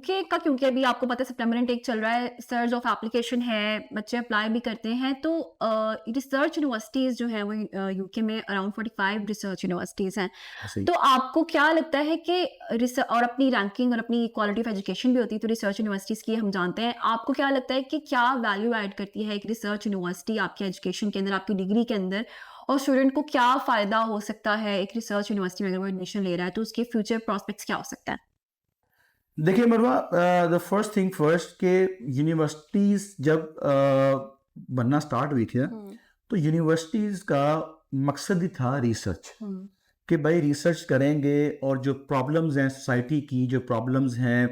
UK का, क्योंकि अभी आपको पता है सितंबर इनटेक चल रहा है, सर्ज ऑफ एप्लीकेशन है, बच्चे अप्लाई भी करते हैं, तो रिसर्च यूनिवर्सिटीज़ जो हैं वो यूके में अराउंड 45 रिसर्च यूनिवर्सिटीज़ हैं। ऐसे ही। तो आपको क्या लगता है कि और अपनी रैंकिंग और अपनी क्वालिटी ऑफ एजुकेशन भी होती है तो रिसर्च यूनिवर्सिटीज़ की हम जानते हैं। आपको क्या लगता है कि क्या वैल्यू ऐड करती है एक रिसर्च यूनिवर्सिटी आपके एजुकेशन के अंदर, आपकी डिग्री के अंदर, और स्टूडेंट को क्या फ़ायदा हो सकता है एक रिसर्च यूनिवर्सिटी में अगर वो एडमिशन ले रहा है, तो उसके फ्यूचर प्रॉस्पेक्ट्स क्या हो सकता है? देखिए मरवा, द फर्स्ट थिंग फर्स्ट के यूनिवर्सिटीज़ जब बनना स्टार्ट हुई थी ना, तो यूनिवर्सिटीज़ का मकसद ही था रिसर्च, कि भाई रिसर्च करेंगे और जो प्रॉब्लम्स हैं सोसाइटी की, जो प्रॉब्लम्स हैं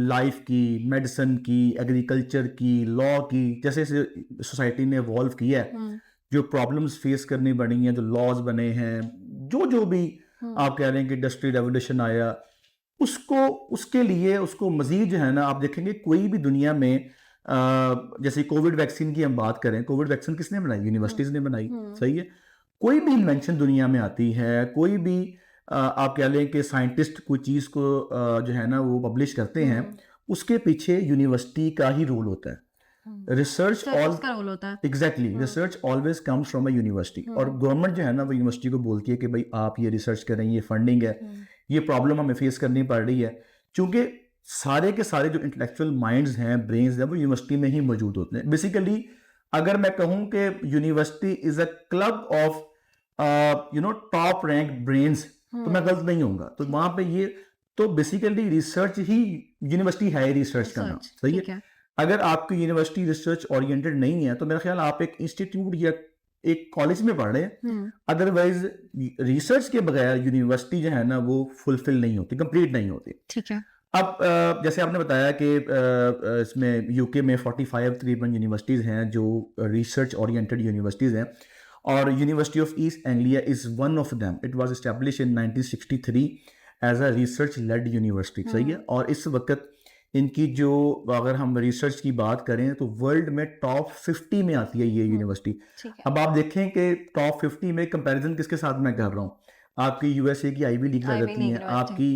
लाइफ की, मेडिसिन की, एग्रीकल्चर की, लॉ की, जैसे जैसे सोसाइटी ने इवॉल्व किया है, जो प्रॉब्लम्स फेस करनी पड़ी हैं, जो लॉज बने हैं, जो जो भी आप कह रहे हैं कि इंडस्ट्री रेवोल्यूशन आया, उसको उसके लिए उसको मजीद जो है ना, आप देखेंगे कोई भी दुनिया में जैसे कोविड वैक्सीन की हम बात करें, कोविड वैक्सीन किसने बनाई? यूनिवर्सिटीज़ ने बनाई। सही है। कोई भी इन्वेंशन दुनिया में आती है, कोई भी आप कह लें कि साइंटिस्ट कोई चीज़ को जो है ना वो पब्लिश करते हैं, उसके पीछे यूनिवर्सिटी का ही रोल होता है। रिसर्च उसका रोल होता है। Exactly, research always comes from a university, और गवर्नमेंट जो है ना वो यूनिवर्सिटी को बोलती है कि भाई आप ये रिसर्च करें, ये फंडिंग है, ये प्रॉब्लम हमें फेस करनी पड़ रही है, क्योंकि सारे के सारे जो इंटेलेक्चुअल माइंड्स हैं, ब्रेन्स हैं, वो यूनिवर्सिटी में ही मौजूद होते हैं। बेसिकली अगर मैं कहूँ कि university is a club of top rank brains, तो मैं गलत नहीं होऊंगा। तो वहां पे ये तो बेसिकली रिसर्च ही, यूनिवर्सिटी है रिसर्च का नाम। सही है। अगर आपकी यूनिवर्सिटी रिसर्च ओरिएंटेड नहीं है तो मेरा ख्याल आप एक इंस्टीट्यूट या एक कॉलेज में पढ़ रहे हैं, अदरवाइज रिसर्च के बगैर यूनिवर्सिटी जो है ना वो फुलफिल नहीं होती, कंप्लीट नहीं होती। ठीक है। अब जैसे आपने बताया कि इसमें यूके में 45 तकरीबन यूनिवर्सिटीज़ हैं जो रिसर्च ओरिएंटेड यूनिवर्सिटीज़ हैं, और university of East Anglia is one of them. It was establish in 1963 as a research led university. सही है। और इस वक्त इनकी जो, अगर हम रिसर्च की बात करें तो वर्ल्ड में टॉप 50 में आती है ये यूनिवर्सिटी। अब आप देखें कि टॉप 50 में कंपैरिजन किसके साथ मैं कर रहा हूँ, आपकी यूएसए की आईवी लीग आ जाती हैं, आपकी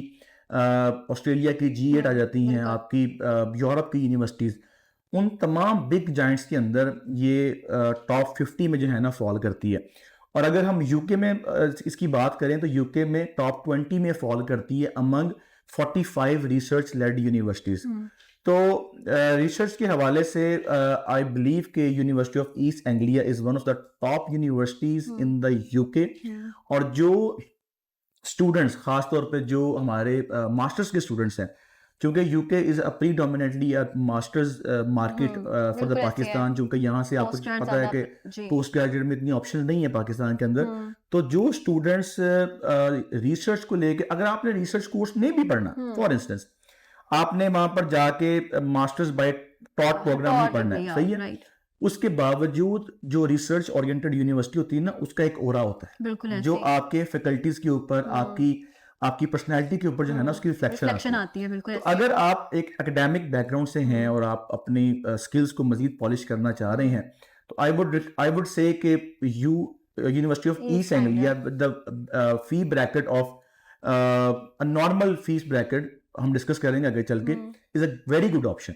ऑस्ट्रेलिया की G8 आ जाती हैं, आपकी यूरोप की यूनिवर्सिटीज़, उन तमाम बिग जाइंट्स के अंदर ये टॉप 50 में जो है ना फॉल करती है। और अगर हम यूके में इसकी बात करें तो यूके में टॉप 20 में फॉल करती है अमंग 45 रिसर्च लेड यूनिवर्सिटीज़। तो रिसर्च के हवाले से आई बिलीव के university of East Anglia is one of the top universities in the UK. और जो स्टूडेंट्स, खास तौर पे जो हमारे मास्टर्स के स्टूडेंट्स हैं, क्योंकि UK is a predominantly a masters market for the Pakistan, क्योंकि यहाँ से आपको पता है कि पोस्ट ग्रेजुएट में इतनी ऑप्शन नहीं है पाकिस्तान के अंदर। तो जो स्टूडेंट्स रिसर्च को लेके, अगर आपने रिसर्च कोर्स नहीं भी पढ़ना, फॉर इंस्टेंस आपने वहां पर जाके मास्टर्स बाय टॉट प्रोग्राम नहीं पढ़ना है, सही है, उसके बावजूद जो रिसर्च ओरिएंटेड यूनिवर्सिटी होती है ना, उसका एक ओरा होता है जो आपके फैकल्टीज के ऊपर, आपकी पर्सनैलिटी के ऊपर जो है ना उसकी रिफ्लेक्शन आती है। बिल्कुल। तो अगर आप एक एकेडमिक बैकग्राउंड से हैं और आप अपनी स्किल्स को मजीद पॉलिश करना चाह रहे हैं, तो आई वुड से कि university of East Anglia, the fee bracket of normal fees bracket हम डिस्कस करेंगे आगे चल के, is a very good option.